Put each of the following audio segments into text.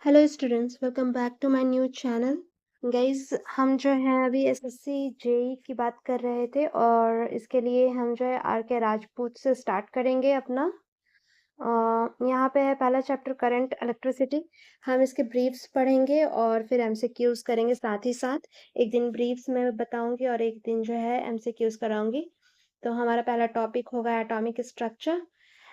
Hello students, welcome back to my new channel. Guys, हम जो हैं अभी एसएससी जेई की बात कर रहे थे और इसके लिए हम जो है आर के राजपूत से स्टार्ट करेंगे अपना। यहाँ पे है पहला चैप्टर करंट इलेक्ट्रिसिटी। हम इसके ब्रीफ्स पढ़ेंगे और फिर एमसीक्यूज करेंगे साथ ही साथ। एक दिन ब्रीफ्स में बताऊंगी और एक दिन जो है एमसीक्यूज कराऊंगी। तो हमारा पहला टॉपिक होगा atomic structure.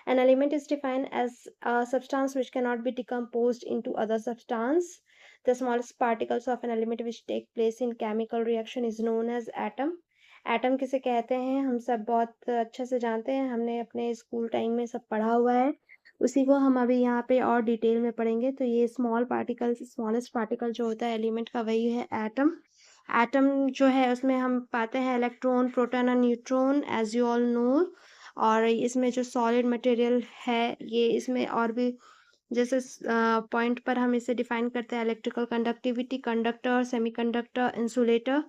An element is defined as a substance which cannot be decomposed into other substance. The smallest particles of an element which take place in chemical reaction is known as atom. Atom किसे कहते हैं हम सब बहुत अच्छे से जानते हैं, हमने अपने स्कूल टाइम में सब पढ़ा हुआ है। उसी को हम अभी यहाँ पे और डिटेल में पढ़ेंगे। तो ये स्मॉल पार्टिकल, स्मॉलेस्ट पार्टिकल जो होता है एलिमेंट का, वही है एटम। एटम जो है उसमें हम पाते हैं इलेक्ट्रॉन, प्रोटॉन और neutron, as you all know. और इसमें जो सॉलिड मटेरियल है ये, इसमें और भी जैसे पॉइंट पर हम इसे डिफाइन करते हैं electrical conductivity, conductor, semiconductor, insulator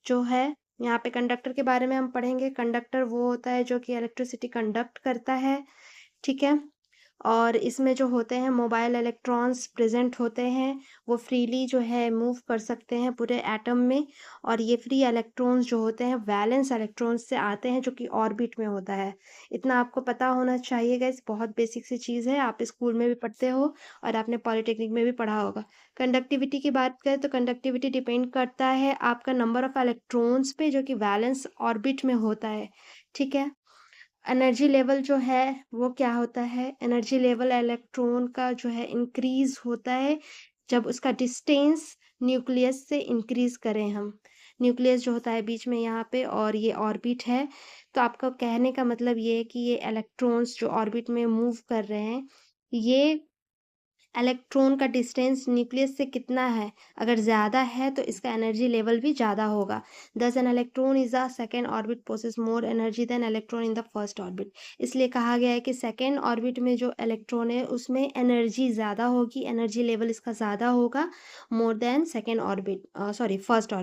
जो है। यहाँ पे कंडक्टर के बारे में हम पढ़ेंगे। कंडक्टर वो होता है जो कि इलेक्ट्रिसिटी कंडक्ट करता है, ठीक है। और इसमें जो होते हैं मोबाइल इलेक्ट्रॉन्स प्रेजेंट होते हैं, वो फ्रीली जो है मूव कर सकते हैं पूरे एटम में। और ये फ्री इलेक्ट्रॉन्स जो होते हैं वैलेंस इलेक्ट्रॉन्स से आते हैं, जो कि ऑर्बिट में होता है। इतना आपको पता होना चाहिए गाइस, बहुत बेसिक सी चीज़ है, आप स्कूल में भी पढ़ते हो और आपने पॉलिटेक्निक में भी पढ़ा होगा। कंडक्टिविटी की बात करें तो कंडक्टिविटी डिपेंड करता है आपका नंबर ऑफ इलेक्ट्रॉन्स पे, जो कि वैलेंस ऑर्बिट में होता है, ठीक है। एनर्जी लेवल जो है वो क्या होता है, एनर्जी लेवल इलेक्ट्रॉन का जो है इंक्रीज होता है जब उसका डिस्टेंस न्यूक्लियस से इंक्रीज करें हम। न्यूक्लियस जो होता है बीच में यहाँ पे, और ये ऑर्बिट है। तो आपका कहने का मतलब ये है कि ये इलेक्ट्रॉन्स जो ऑर्बिट में मूव कर रहे हैं, ये इलेक्ट्रॉन का डिस्टेंस न्यूक्लियस से कितना है, अगर ज़्यादा है तो इसका एनर्जी लेवल भी ज़्यादा होगा। Thus an electron is a second orbit possess more energy than electron in the first orbit. इसलिए कहा गया है कि सेकेंड ऑर्बिट में जो इलेक्ट्रॉन है उसमें एनर्जी ज़्यादा होगी, एनर्जी लेवल इसका ज़्यादा होगा more than second orbit, sorry first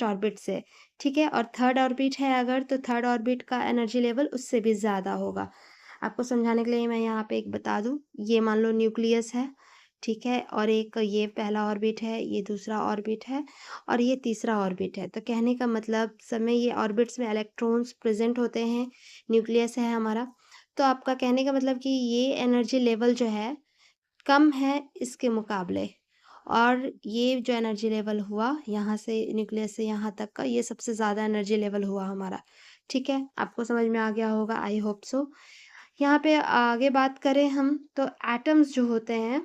orbit से, ठीक है। और थर्ड ऑर्बिट है अगर, तो थर्ड ऑर्बिट का एनर्जी लेवल उससे भी ज़्यादा होगा। आपको समझाने के लिए मैं यहाँ पे एक बता दूँ, ये मान लो न्यूक्लियस है, ठीक है, और एक ये पहला ऑर्बिट है, ये दूसरा ऑर्बिट है और ये तीसरा ऑर्बिट है। तो कहने का मतलब सब में ये ऑर्बिट्स में इलेक्ट्रॉन्स प्रेजेंट होते हैं, न्यूक्लियस है हमारा। तो आपका कहने का मतलब कि ये एनर्जी लेवल जो है कम है इसके मुकाबले, और ये जो एनर्जी लेवल हुआ यहाँ से न्यूक्लियस से यहाँ तक का, ये सबसे ज़्यादा एनर्जी लेवल हुआ हमारा, ठीक है। आपको समझ में आ गया होगा, आई होप सो। यहाँ पे आगे बात करें हम, तो एटम्स जो होते हैं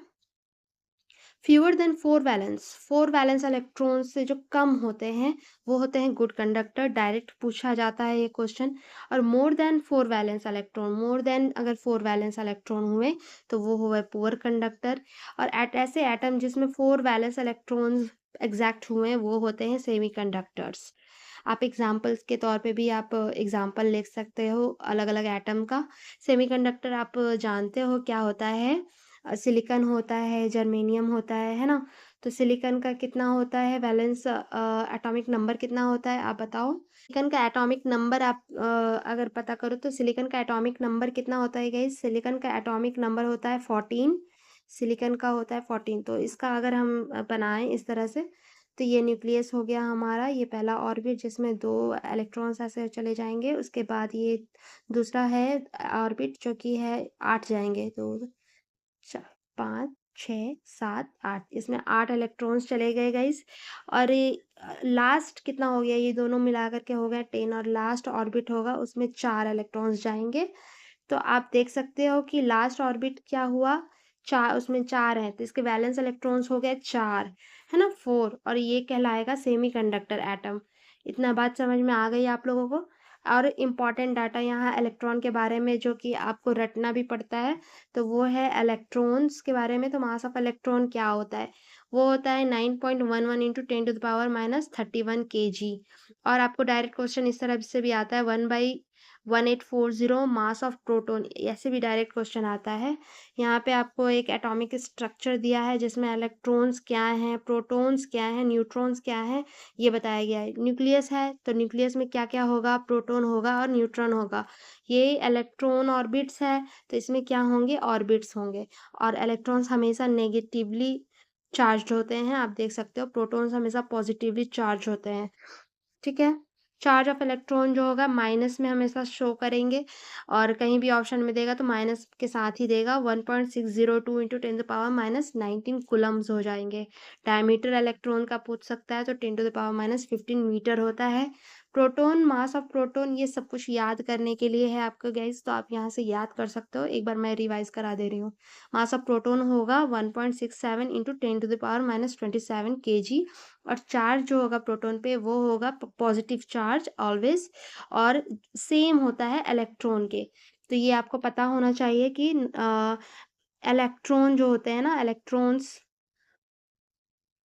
fewer than four valence electron से जो कम होते हैं वो होते हैं गुड कंडक्टर। डायरेक्ट पूछा जाता है ये क्वेश्चन। और more than four valence electron, more than अगर फोर वैलेंस इलेक्ट्रॉन हुए तो वो हुए पुअर कंडक्टर। और ऐसे एटम जिसमें फोर वैलेंस इलेक्ट्रॉन्स एग्जैक्ट हुए वो होते हैं सेमी कंडक्टर्स। आप एग्जाम्पल्स के तौर पे भी आप एग्जाम्पल लिख सकते हो अलग अलग एटम का। सेमीकंडक्टर आप जानते हो क्या होता है, सिलिकॉन होता है, जर्मेनियम होता है ना। तो सिलिकॉन का कितना होता है वैलेंस एटॉमिक नंबर कितना होता है, आप बताओ। सिलिकॉन का एटॉमिक नंबर आप अगर पता करो तो सिलिकॉन का एटॉमिक नंबर कितना होता है गाइस, सिलिकॉन का एटॉमिक नंबर होता है 14। सिलिकॉन का होता है 14। तो इसका अगर हम बनाएं इस तरह से, तो ये न्यूक्लियस हो गया हमारा, ये पहला ऑर्बिट जिसमें दो इलेक्ट्रॉन्स ऐसे चले जाएंगे, उसके बाद ये दूसरा है ऑर्बिट जो कि है 8 जाएंगे, तो 5 6 7 8, इसमें 8 इलेक्ट्रॉन्स चले गए गाइस। और लास्ट कितना हो गया, ये दोनों मिला करके हो गया 10, और लास्ट ऑर्बिट होगा उसमें 4 इलेक्ट्रॉन्स जाएंगे। तो आप देख सकते हो कि लास्ट ऑर्बिट क्या हुआ, 4, उसमें 4 हैं तो इसके वैलेंस इलेक्ट्रॉन्स हो गए 4, है ना, 4। और ये कहलाएगा सेमी कंडक्टर एटम। इतना बात समझ में आ गई आप लोगों को। और इम्पॉर्टेंट डाटा यहाँ इलेक्ट्रॉन के बारे में जो कि आपको रटना भी पड़ता है, तो वो है इलेक्ट्रॉन्स के बारे में। तो मास ऑफ इलेक्ट्रॉन क्या होता है, वो होता है 9.11 इंटू 10⁻⁻31 kg। और आपको डायरेक्ट क्वेश्चन इस तरह से भी आता है 1/1840 मास ऑफ प्रोटॉन, ऐसे भी डायरेक्ट क्वेश्चन आता है। यहाँ पे आपको एक एटॉमिक स्ट्रक्चर दिया है जिसमें इलेक्ट्रॉन्स क्या हैं, प्रोटॉन्स क्या हैं, न्यूट्रॉन्स क्या हैं, ये बताया गया है। न्यूक्लियस है तो न्यूक्लियस में क्या क्या होगा, प्रोटॉन होगा और न्यूट्रॉन होगा। ये इलेक्ट्रॉन ऑर्बिट्स है तो इसमें क्या होंगे, ऑर्बिट्स होंगे। और इलेक्ट्रॉन्स हमेशा नेगेटिवली चार्ज्ड होते हैं, आप देख सकते हो प्रोटॉन्स हमेशा पॉजिटिवली चार्ज होते हैं, ठीक है? चार्ज ऑफ इलेक्ट्रॉन जो होगा माइनस में हमेशा शो करेंगे और कहीं भी ऑप्शन में देगा तो माइनस के साथ ही देगा 1.602 इंटू 10 पावर माइनस 19 कूलम्स हो जाएंगे। डायमीटर इलेक्ट्रॉन का पूछ सकता है तो 10 to the power minus 15 metre होता है। प्रोटॉन, मास ऑफ प्रोटॉन, ये सब कुछ याद करने के लिए है आपको गाइस, तो आप यहाँ से याद कर सकते हो। एक बार मैं रिवाइज करा दे रही हूँ। मास ऑफ प्रोटॉन होगा 1.67 into 10 to the power minus 27 kg और चार्ज जो होगा प्रोटॉन पे वो होगा पॉजिटिव चार्ज ऑलवेज और सेम होता है इलेक्ट्रॉन के। तो ये आपको पता होना चाहिए कि इलेक्ट्रॉन जो होते हैं ना, electrons,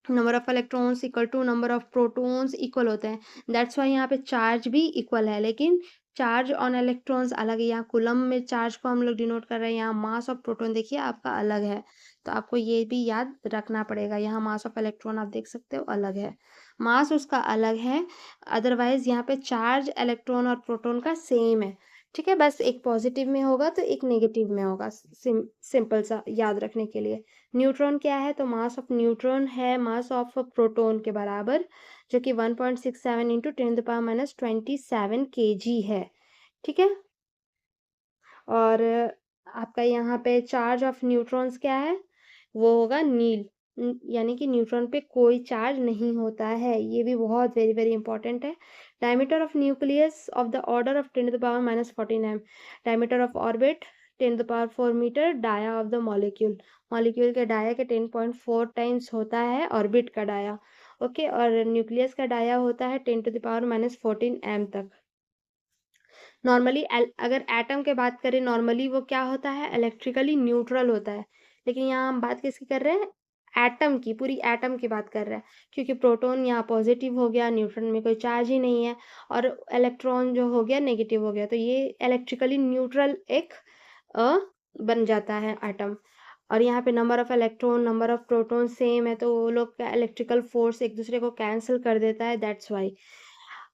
number of electrons equal to number of protons equal होते हैं। दैट्स वाई यहाँ पे चार्ज भी इक्वल है, लेकिन चार्ज ऑन इलेक्ट्रॉन्स अलग है। यहाँ कूलम में चार्ज को हम लोग डिनोट कर रहे हैं, यहाँ मास ऑफ प्रोटॉन देखिए आपका अलग है। तो आपको ये भी याद रखना पड़ेगा। यहाँ मास ऑफ इलेक्ट्रॉन आप देख सकते हो अलग है, मास उसका अलग है। अदरवाइज यहाँ पे चार्ज इलेक्ट्रॉन और प्रोटॉन का सेम है, ठीक है? बस एक पॉजिटिव में होगा तो एक नेगेटिव में होगा, सिंपल सा याद रखने के लिए। न्यूट्रॉन क्या है? तो मास ऑफ न्यूट्रॉन है मास ऑफ प्रोटॉन के बराबर, जो कि 1.67 इंटू 10 पावर माइनस 27 kg है, ठीक है? और आपका यहाँ पे चार्ज ऑफ न्यूट्रॉन्स क्या है? वो होगा नील, यानी कि न्यूट्रॉन पे कोई चार्ज नहीं होता है। ये भी बहुत वेरी वेरी इंपॉर्टेंट है। Diameter of nucleus of the order of 10 to the power minus 14 m. Diameter of orbit 10 to the power 4 metre. Dia of the molecule, molecule के डाया के 10.4 टाइम्स होता है ऑर्बिट का डाया, ओके। और nucleus का dia होता है 10 to the power minus 14 m तक। नॉर्मली अगर एटम के बात करें, नॉर्मली वो क्या होता है? इलेक्ट्रिकली न्यूट्रल होता है। लेकिन यहाँ हम बात किसकी कर रहे हैं? एटम की, पूरी एटम की बात कर रहे हैं, क्योंकि प्रोटॉन यहाँ पॉजिटिव हो गया, न्यूट्रॉन में कोई चार्ज ही नहीं है, और इलेक्ट्रॉन जो हो गया नेगेटिव हो गया, तो ये इलेक्ट्रिकली न्यूट्रल एक अ, बन जाता है एटम। और यहाँ पे number of electron, number of proton same है, तो वो लोग का इलेक्ट्रिकल फोर्स एक दूसरे को कैंसिल कर देता है, दैट्स वाई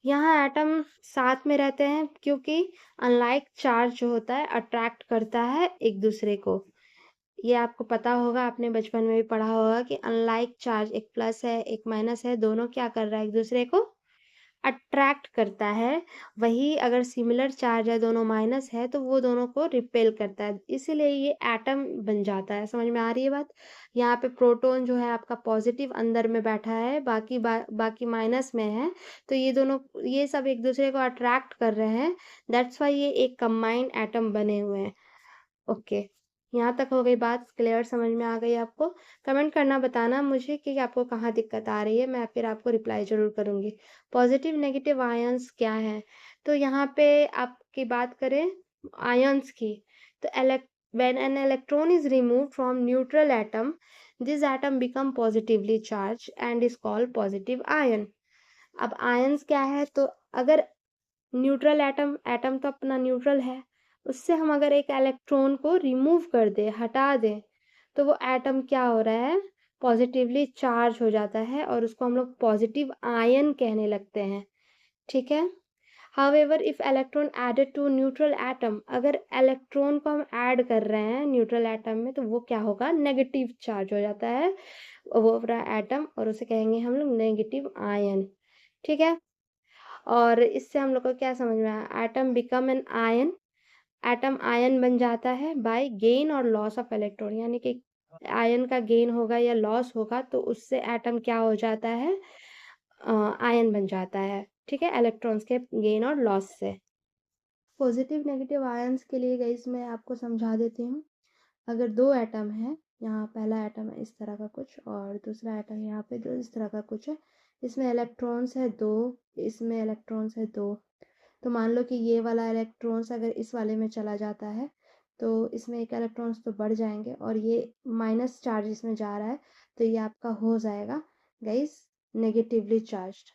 यहाँ एटम साथ में रहते हैं, क्योंकि अनलाइक चार्ज जो होता है अट्रैक्ट करता है एक दूसरे को। ये आपको पता होगा, आपने बचपन में भी पढ़ा होगा कि अनलाइक चार्ज, एक प्लस है एक माइनस है, दोनों क्या कर रहा है? एक दूसरे को अट्रैक्ट करता है। वही अगर सिमिलर चार्ज है, दोनों माइनस है, तो वो दोनों को रिपेल करता है, इसीलिए ये एटम बन जाता है। समझ में आ रही है बात? यहाँ पे प्रोटॉन जो है आपका पॉजिटिव अंदर में बैठा है, बाकी माइनस में है, तो ये दोनों, ये सब एक दूसरे को अट्रैक्ट कर रहे हैं, दैट्स वाई ये एक कंबाइंड एटम बने हुए हैं, ओके। यहाँ तक हो गई बात क्लियर? समझ में आ गई आपको? कमेंट करना, बताना मुझे कि आपको कहाँ दिक्कत आ रही है, मैं फिर आपको रिप्लाई ज़रूर करूँगी। पॉजिटिव नेगेटिव आयंस क्या हैं? तो यहाँ पे आपकी बात करें आयंस की, तो when an electron is removed from neutral atom, this atom become positively charged and is called positive ion। अब आयंस क्या है? तो अगर न्यूट्रल एटम, एटम तो अपना न्यूट्रल है, उससे हम अगर एक इलेक्ट्रॉन को रिमूव कर दें, हटा दें, तो वो एटम क्या हो रहा है? पॉजिटिवली चार्ज हो जाता है और उसको हम लोग पॉजिटिव आयन कहने लगते हैं, ठीक है? However if electron added to neutral atom, अगर इलेक्ट्रॉन को हम ऐड कर रहे हैं न्यूट्रल एटम में, तो वो क्या होगा? नेगेटिव चार्ज हो जाता है वो पूरा एटम, और उसे कहेंगे हम लोग नेगेटिव आयन, ठीक है? और इससे हम लोग को क्या समझ में आया? Atom become an ion, atom ion बन जाता है बाय गेन और लॉस ऑफ इलेक्ट्रॉन, यानी कि आयन का गेन होगा या लॉस होगा तो उससे एटम क्या हो जाता है? आयन बन जाता है, ठीक है, इलेक्ट्रॉन्स के गेन और लॉस से। पॉजिटिव नेगेटिव आयंस के लिए गाइस मैं आपको समझा देती हूँ। अगर दो एटम है, यहाँ पहला एटम है इस तरह का कुछ और दूसरा एटम यहाँ पे जो इस तरह का कुछ है, इसमें इलेक्ट्रॉन्स है दो, इसमें इलेक्ट्रॉन्स है दो, तो मान लो कि ये वाला इलेक्ट्रॉन्स अगर इस वाले में चला जाता है तो इसमें एक इलेक्ट्रॉन्स तो बढ़ जाएंगे और ये माइनस चार्ज इसमें जा रहा है, तो ये आपका हो जाएगा गाइस नेगेटिवली चार्ज्ड।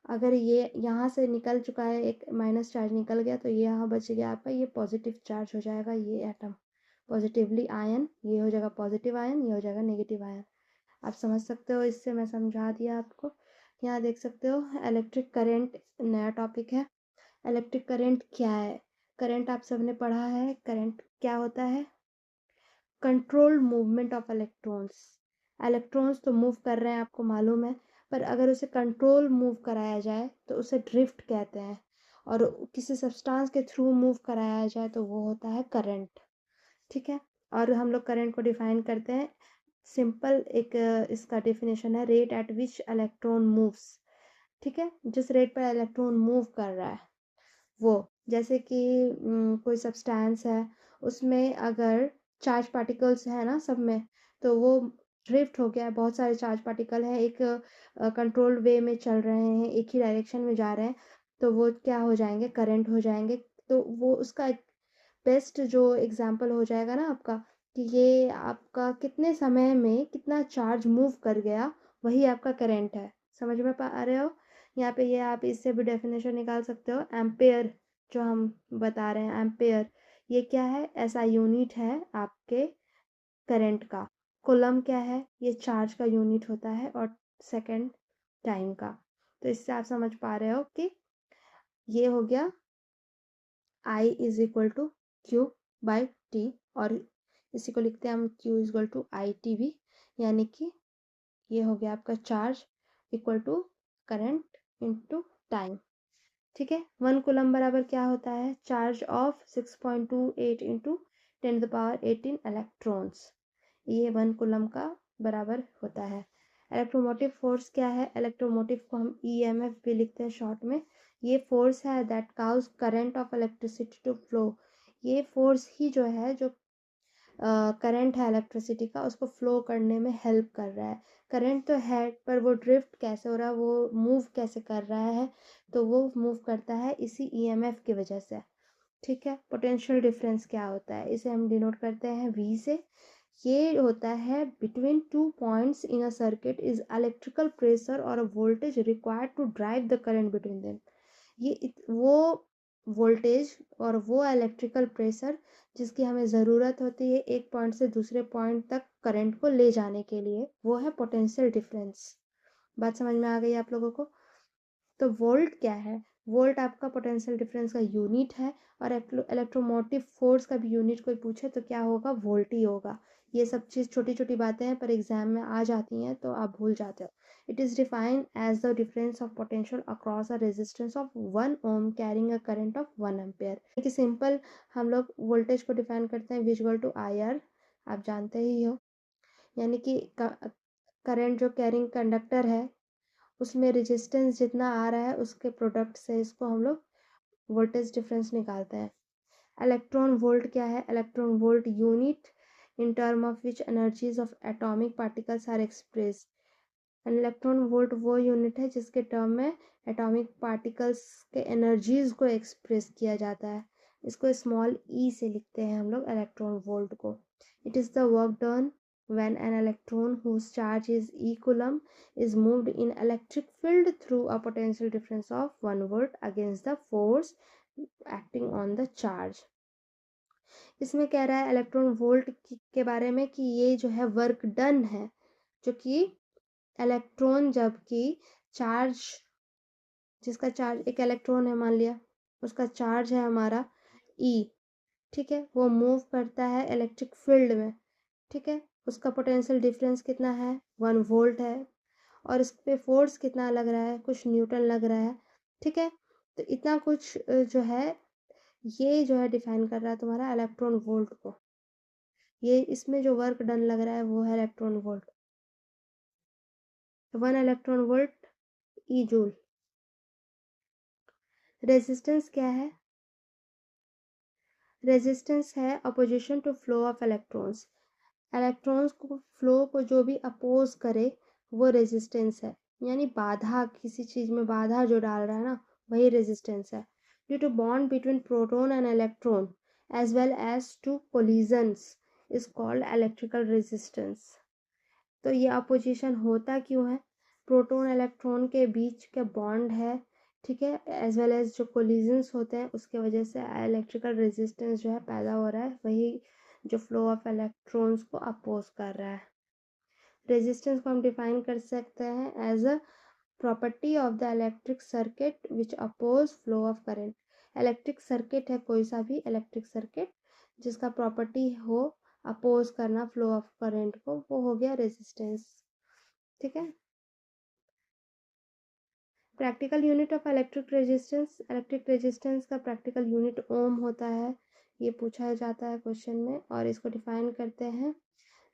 अगर ये यहाँ से निकल चुका है, एक माइनस चार्ज निकल गया, तो ये यहाँ बच गया आपका ये पॉजिटिव चार्ज हो जाएगा, ये एटम पॉजिटिवली आयन, ये हो जाएगा पॉजिटिव आयन, ये हो जाएगा नेगेटिव आयन। आप समझ सकते हो, इससे मैं समझा दिया आपको। यहाँ देख सकते हो इलेक्ट्रिक करंट नया टॉपिक है। इलेक्ट्रिक करंट क्या है? करंट आप सबने पढ़ा है, करंट क्या होता है? Controlled movement of electrons. Electrons तो मूव कर रहे हैं, आपको मालूम है, पर अगर उसे कंट्रोल मूव कराया जाए तो उसे ड्रिफ्ट कहते हैं, और किसी सब्सटेंस के थ्रू मूव कराया जाए तो वो होता है करंट। ठीक है, और हम लोग करंट को डिफाइन करते हैं सिंपल, एक इसका डेफिनेशन है rate at which electron moves. ठीक है, जिस रेट पर इलेक्ट्रॉन मूव कर रहा है वो, जैसे कि कोई सब्सटेंस है, उसमें अगर चार्ज पार्टिकल्स है ना सब में, तो वो ड्रिफ्ट हो गया है, बहुत सारे चार्ज पार्टिकल हैं, एक कंट्रोल्ड वे में चल रहे हैं, एक ही डायरेक्शन में जा रहे हैं, तो वो क्या हो जाएंगे, करंट हो जाएंगे। तो वो उसका बेस्ट जो एग्जाम्पल हो जाएगा ना आपका, कि ये आपका कितने समय में कितना चार्ज मूव कर गया, वही आपका करंट है। समझ में पा रहे हो? यहाँ पे ये आप इससे भी डेफिनेशन निकाल सकते हो, एम्पेयर जो हम बता रहे हैं, एम्पेयर ये क्या है, ऐसा यूनिट है आपके करंट का। कूलम क्या है, ये चार्ज का यूनिट होता है, और सेकेंड टाइम का। तो इससे आप समझ पा रहे हो कि ये हो गया I is equal to Q by T, और इसी को लिखते हैं हम Q is equal to I T भी, यानी कि ये हो गया आपका charge equal to current into time. ठीक है, 1 कूलम बराबर क्या होता है, charge of 6.28 into 10 to the power 18 electrons. ये 1 कूलम का बराबर होता है। इलेक्ट्रोमोटिव फोर्स क्या है, इलेक्ट्रोमोटिव को हम EMF भी लिखते हैं शॉर्ट में। ये फोर्स है that cause current of electricity to flow. ये फोर्स ही जो है, जो करंट है इलेक्ट्रिसिटी का, उसको फ्लो करने में हेल्प कर रहा है। करंट तो है, पर वो ड्रिफ्ट कैसे हो रहा है, वो मूव कैसे कर रहा है, तो वो मूव करता है इसी EMF की वजह से। ठीक है, पोटेंशियल डिफरेंस क्या होता है, इसे हम डिनोट करते हैं V से। ये होता है between two points in a circuit is electrical pressure और a voltage required to drive the current between them. वो वोल्टेज और वो इलेक्ट्रिकल प्रेशर जिसकी हमें ज़रूरत होती है एक पॉइंट से दूसरे पॉइंट तक करंट को ले जाने के लिए, वो है पोटेंशियल डिफरेंस। बात समझ में आ गई आप लोगों को? तो वोल्ट क्या है, वोल्ट आपका पोटेंशियल डिफरेंस का यूनिट है, और इलेक्ट्रोमोटिव फोर्स का भी यूनिट कोई पूछे तो क्या होगा, वोल्ट ही होगा। ये सब चीज़ छोटी छोटी बातें हैं, पर एग्जाम में आ जाती हैं तो आप भूल जाते हो। It is defined as the difference of potential across a resistance of 1 ohm carrying a current of 1 ampere. कि सिंपल हम लोग वोल्टेज को डिफाइन करते हैं विजुअल टू IR, आप जानते ही हो, यानी कि करंट जो कैरिंग कंडक्टर है उसमें रेजिस्टेंस जितना आ रहा है उसके प्रोडक्ट से इसको हम लोग वोल्टेज डिफरेंस निकालते हैं। इलेक्ट्रॉन वोल्ट क्या है, electron volt unit in term of which energies of atomic particles are express. Electron volt वो यूनिट है जिसके टर्म में एटॉमिक पार्टिकल्स के एनर्जीज को एक्सप्रेस किया जाता है। इसको स्मॉल ई से लिखते हैं हम लोग इलेक्ट्रॉन वोल्ट को। It is the work done when an electron whose charge is e coulomb is moved in electric field through a potential difference of 1 volt against the force acting on the charge। इसमें कह रहा है electron volt के बारे में कि ये जो है वर्क डन है, जो कि इलेक्ट्रॉन जबकि चार्ज, जिसका चार्ज एक इलेक्ट्रॉन है मान लिया, उसका चार्ज है हमारा E, ठीक है, वो मूव करता है इलेक्ट्रिक फील्ड में। ठीक है, उसका पोटेंशियल डिफरेंस कितना है, 1 वोल्ट है, और इस पे फोर्स कितना लग रहा है, कुछ न्यूटन लग रहा है। ठीक है, तो इतना कुछ जो है, ये जो है डिफाइन कर रहा है तुम्हारा इलेक्ट्रॉन वोल्ट को। ये इसमें जो वर्क डन लग रहा है वो है electron volt. 1 electron volt E joule. Resistance क्या है, रेजिस्टेंस है opposition to flow of electrons. Electrons को फ्लो को जो भी अपोज करे वो रेजिस्टेंस है, यानी बाधा, किसी चीज़ में बाधा जो डाल रहा है ना, वही रेजिस्टेंस है। Due to bond between proton and electron as well as to collisions is called electrical resistance. तो ये अपोजिशन होता क्यों है, प्रोटॉन इलेक्ट्रॉन के बीच का बॉन्ड है, ठीक है, एज वेल एज जो कोलिजन्स होते हैं उसके वजह से इलेक्ट्रिकल रेजिस्टेंस जो है पैदा हो रहा है, वही जो फ्लो ऑफ इलेक्ट्रॉन्स को अपोज कर रहा है। रेजिस्टेंस को हम डिफाइन कर सकते हैं as a property of the electric circuit which oppose flow of current. Electric circuit है कोई सा भी इलेक्ट्रिक सर्किट जिसका प्रॉपर्टी हो अपोज करना फ्लो ऑफ करंट को, वो हो गया रेजिस्टेंस। ठीक है। Practical unit of electric resistance का प्रैक्टिकल यूनिट ओम होता है, ये पूछा जाता है क्वेश्चन में, और इसको डिफाइन करते हैं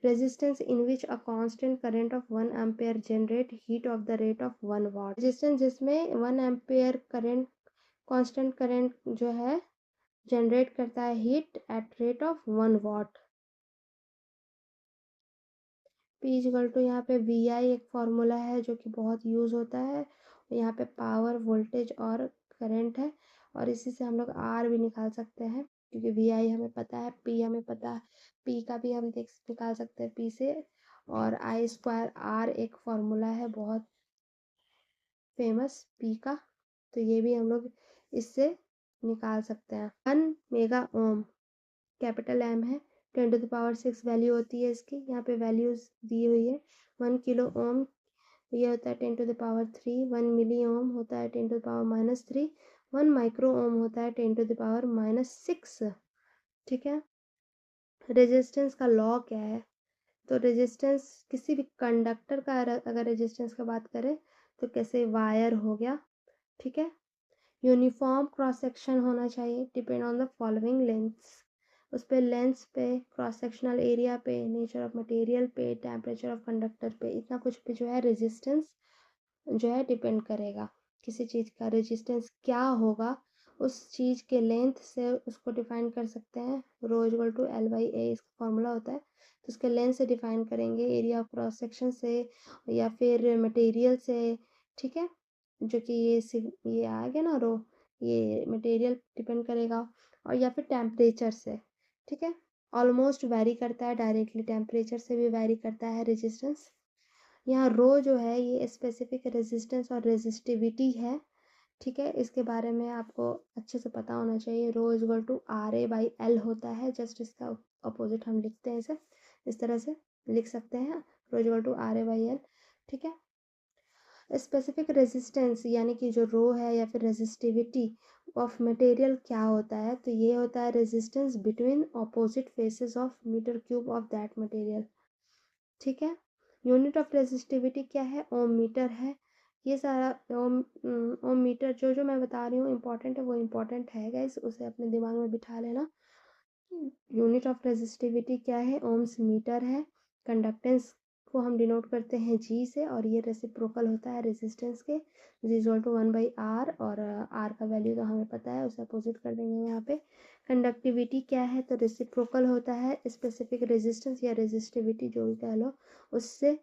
resistance in which a constant current of 1 ampere generate heat of the rate of 1 watt. Resistance जिसमें 1 एम्पेयर करंट कांस्टेंट करंट जो है जनरेट करता है heat at rate of 1 watt. P equal to यहाँ पे वी आई एक फॉर्मूला है जो कि बहुत यूज़ होता है। यहाँ पे पावर, वोल्टेज और करंट है, और इसी से हम लोग आर भी निकाल सकते हैं, क्योंकि वी आई हमें पता है, पी हमें पता है, पी का भी हम निकाल सकते हैं पी से। और आई स्क्वायर आर एक फॉर्मूला है बहुत फेमस पी का, तो ये भी हम लोग इससे निकाल सकते हैं। 1 मेगा ओम कैपिटल एम है, 10⁶ वैल्यू होती है इसकी, यहाँ पे वैल्यूज दी हुई है। 1 किलो ओम ये होता है 10⁻3, 1 मिली ओम होता है 10⁻−3, 1 माइक्रो ओम होता है 10⁻6। ठीक है। रेजिस्टेंस का लॉ क्या है? तो रेजिस्टेंस किसी भी कंडक्टर का अगर रेजिस्टेंस का बात करें तो कैसे वायर हो गया, ठीक है, यूनिफॉर्म क्रॉस सेक्शन होना चाहिए, depend on the following lengths, उस पर लेंथ पे, क्रॉस सेक्शनल एरिया पे, नेचर ऑफ मटेरियल पे, टेम्परेचर ऑफ कंडक्टर पे, इतना कुछ पे जो है रेजिस्टेंस जो है डिपेंड करेगा। किसी चीज़ का रेजिस्टेंस क्या होगा उस चीज़ के लेंथ से उसको डिफाइन कर सकते हैं। Rho equal to L by ए इसका फॉर्मूला होता है, तो उसके लेंथ से डिफाइन करेंगे, एरिया ऑफ क्रॉस सेक्शन से या फिर मटेरियल से। ठीक है, जो कि ये आ गया ना रो, ये मटेरियल डिपेंड करेगा, और या फिर टेम्परेचर से। ठीक है, ऑलमोस्ट वैरी करता है, डायरेक्टली टेम्परेचर से भी वैरी करता है रेजिस्टेंस। यहाँ रो जो है ये स्पेसिफिक रेजिस्टेंस और रेजिस्टिविटी है। ठीक है, इसके बारे में आपको अच्छे से पता होना चाहिए। Rho is equal to R A by L होता है, जस्ट इसका अपोजिट हम लिखते हैं, इसे इस तरह से लिख सकते हैं, rho is equal to R A by L. ठीक है, स्पेसिफिक रेजिस्टेंस यानी कि जो रो है या फिर रेजिस्टिविटी ऑफ मटेरियल क्या होता है, तो ये होता है resistance between opposite faces of metre cube of that material. ठीक है, यूनिट ऑफ रेजिस्टिविटी क्या है? ओम मीटर है। ये सारा ओम मीटर जो जो मैं बता रही हूँ इंपॉर्टेंट है, वो इंपॉर्टेंट है गाइस, उसे अपने दिमाग में बिठा लेना। यूनिट ऑफ रेजिस्टिविटी क्या है? ओम्स मीटर है। कंडक्टेंस को हम डिनोट करते हैं जी से, और ये रेसिप्रोकल होता है रेजिस्टेंस के, जी इक्वल टू 1/r, और आर का वैल्यू तो हमें पता है, उसे अपोजिट कर देंगे यहाँ पे। कंडक्टिविटी क्या है? तो रेसिप्रोकल होता है स्पेसिफिक रेजिस्टेंस या रेजिस्टिविटी जो भी कह लो उससे,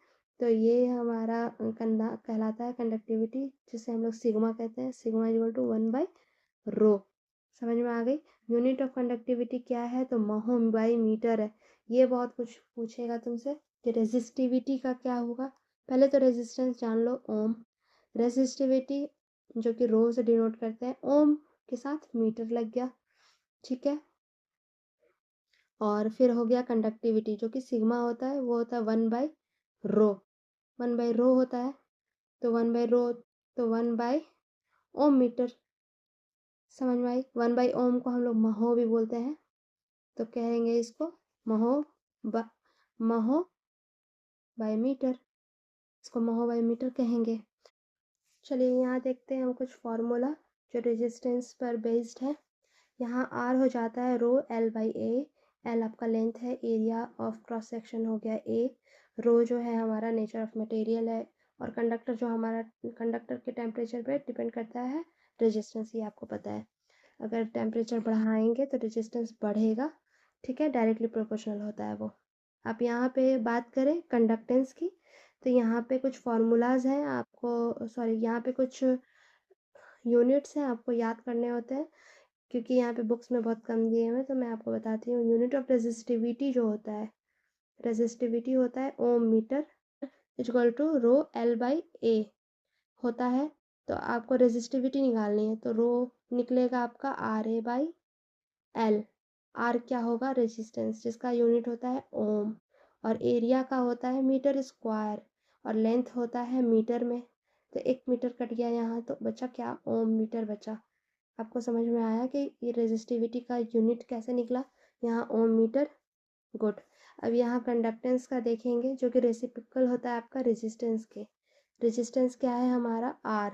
तो ये हमारा कहलाता है कंडक्टिविटी, जिसे हम लोग सिग्मा कहते हैं, सिग्मा इक्वल टू 1/ρ। समझ में आ गई? यूनिट ऑफ कंडक्टिविटी क्या है? तो महो बाई मीटर है। ये बहुत कुछ पूछेगा तुमसे कि रेजिस्टिविटी का क्या होगा। पहले तो रेजिस्टेंस जान लो, ओम। रेजिस्टिविटी जो कि रो से डिनोट करते हैं, ओम के साथ मीटर लग गया। ठीक है, और फिर हो गया कंडक्टिविटी जो कि सिग्मा होता है, वो होता है 1/ρ। 1/ρ होता है, तो 1/ρ, तो 1/ओम मीटर। समझ में आई? 1/ओम को हम लोग महो भी बोलते हैं, तो कहेंगे इसको महो महो बाय मीटर, इसको महो बाय मीटर कहेंगे। चलिए यहाँ देखते हैं हम कुछ फार्मूला जो रेजिस्टेंस पर बेस्ड है। यहाँ आर हो जाता है रो एल बाई ए, एल आपका लेंथ है, एरिया ऑफ क्रॉस सेक्शन हो गया ए, रो जो है हमारा नेचर ऑफ मटेरियल है, और कंडक्टर जो हमारा कंडक्टर के टेम्परेचर पे डिपेंड करता है रेजिस्टेंस, ये आपको पता है। अगर टेम्परेचर बढ़ाएंगे तो रेजिस्टेंस बढ़ेगा। ठीक है, डायरेक्टली प्रोपोर्शनल होता है वो। आप यहाँ पे बात करें कंडक्टेंस की, तो यहाँ पे कुछ फार्मूलाज हैं आपको, सॉरी यहाँ पे कुछ यूनिट्स हैं आपको याद करने होते हैं, क्योंकि यहाँ पे बुक्स में बहुत कम दिए हुए हैं, तो मैं आपको बताती हूँ। यूनिट ऑफ रेजिस्टिविटी जो होता है, रेजिस्टिविटी होता है ohm metre equal to rho L by A होता है। तो आपको रेजिस्टिविटी निकालनी है, तो रो निकलेगा आपका R A by L. R क्या होगा? रेजिस्टेंस, जिसका यूनिट होता है ओम, और एरिया का होता है मीटर स्क्वायर, और लेंथ होता है मीटर में। तो 1 मीटर कट गया यहाँ, तो बचा क्या? ओम मीटर बचा। आपको समझ में आया कि ये रेजिस्टिविटी का यूनिट कैसे निकला? यहाँ ओम मीटर। गुड। अब यहाँ कंडक्टेंस का देखेंगे जो कि रेसिप्रोकल होता है आपका रेजिस्टेंस के। रेजिस्टेंस क्या है हमारा R।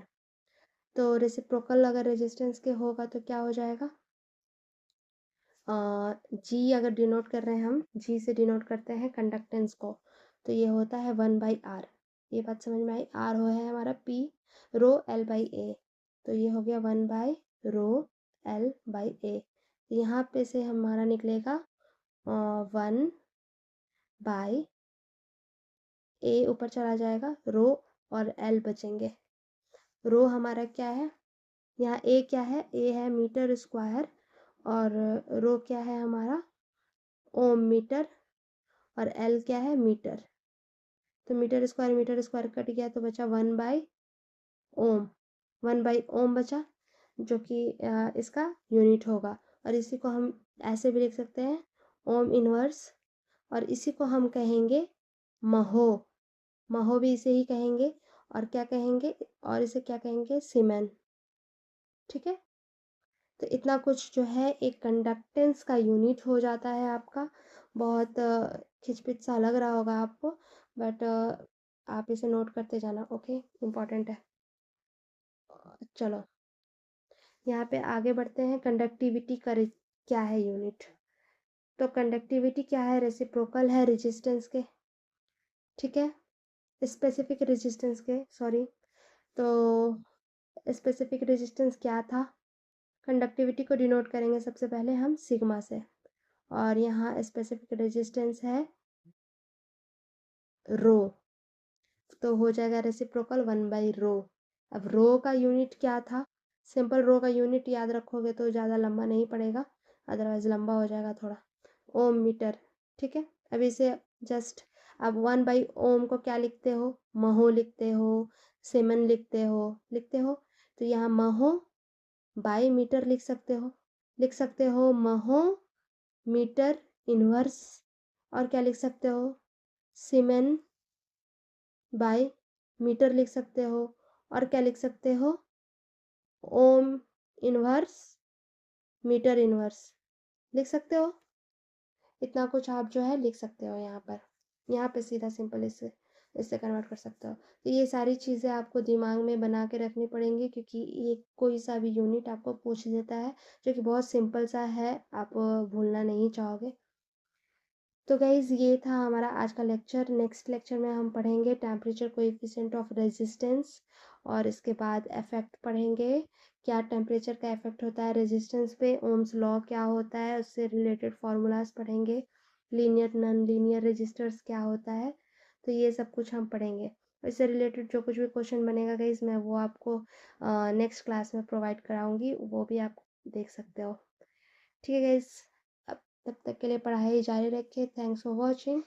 तो रेसिप्रोकल अगर रेजिस्टेंस के होगा तो क्या हो जाएगा, जी अगर डिनोट कर रहे हैं हम, जी से डिनोट करते हैं कंडक्टेंस को, तो ये होता है 1/R। ये बात समझ में आई। R हो है हमारा P रो L/A, तो ये हो गया 1/रो L/A। यहाँ पे से हमारा निकलेगा 1/A, ऊपर चला जाएगा, रो और L बचेंगे। रो हमारा क्या है, यहाँ ए क्या है, ए है मीटर स्क्वायर, और रो क्या है हमारा ओम मीटर, और एल क्या है मीटर। तो मीटर स्क्वायर कट गया तो बचा 1/ओम। 1/ओम बचा, जो कि इसका यूनिट होगा। और इसी को हम ऐसे भी लिख सकते हैं ओम इनवर्स, और इसी को हम कहेंगे महो। महो भी इसे ही कहेंगे, और क्या कहेंगे, और इसे क्या कहेंगे, सीमेन। ठीक है, तो इतना कुछ जो है एक कंडक्टेंस का यूनिट हो जाता है आपका। बहुत खिचपिच सा लग रहा होगा आपको, बट आप इसे नोट करते जाना, ओके, इम्पॉर्टेंट है। चलो यहाँ पे आगे बढ़ते हैं। कंडक्टिविटी का क्या है यूनिट, तो कंडक्टिविटी क्या है, रेसिप्रोकल है रेजिस्टेंस के। ठीक है, स्पेसिफिक रेजिस्टेंस के, सॉरी। तो स्पेसिफिक रेजिस्टेंस क्या था, कंडक्टिविटी को डिनोट करेंगे सबसे पहले हम सिग्मा से, और यहाँ स्पेसिफिक रेजिस्टेंस है रो, तो हो जाएगा रेसिप्रोकल 1/रो। अब रो का यूनिट क्या था, सिंपल रो का यूनिट याद रखोगे तो ज़्यादा लंबा नहीं पड़ेगा, अदरवाइज लंबा हो जाएगा थोड़ा, ओम मीटर। ठीक है, अब इसे जस्ट अब 1/ओम को क्या लिखते हो, महो लिखते हो, सीमेन लिखते हो, तो यहाँ महो बाई मीटर लिख सकते हो महो मीटर इनवर्स, और क्या लिख सकते हो, सीमेन बाय मीटर लिख सकते हो, और क्या लिख सकते हो, ओम इनवर्स मीटर इनवर्स लिख सकते हो। इतना कुछ आप जो है लिख सकते हो यहाँ पे सीधा सिंपल इससे इससे कन्वर्ट कर सकते हो। तो ये सारी चीज़ें आपको दिमाग में बना के रखनी पड़ेंगी, क्योंकि ये कोई सा भी यूनिट आपको पूछ देता है जो कि बहुत सिंपल सा है, आप भूलना नहीं चाहोगे। तो गाइज़ ये था हमारा आज का लेक्चर। नेक्स्ट लेक्चर में हम पढ़ेंगे टेम्परेचर कोएफिशिएंट ऑफ रेजिस्टेंस, और इसके बाद इफेक्ट पढ़ेंगे, क्या टेम्परेचर का इफेक्ट होता है रेजिस्टेंस पे, ओम्स लॉ क्या होता है, उससे रिलेटेड फार्मूलाज पढ़ेंगे, लीनियर नॉन लीनियर रेजिस्टर्स क्या होता है, तो ये सब कुछ हम पढ़ेंगे। इससे रिलेटेड जो कुछ भी क्वेश्चन बनेगा गाइज़ मैं वो आपको नेक्स्ट क्लास में प्रोवाइड कराऊंगी, वो भी आप देख सकते हो। ठीक है गाइज़, अब तब तक के लिए पढ़ाई जारी रखिए। Thanks for watching.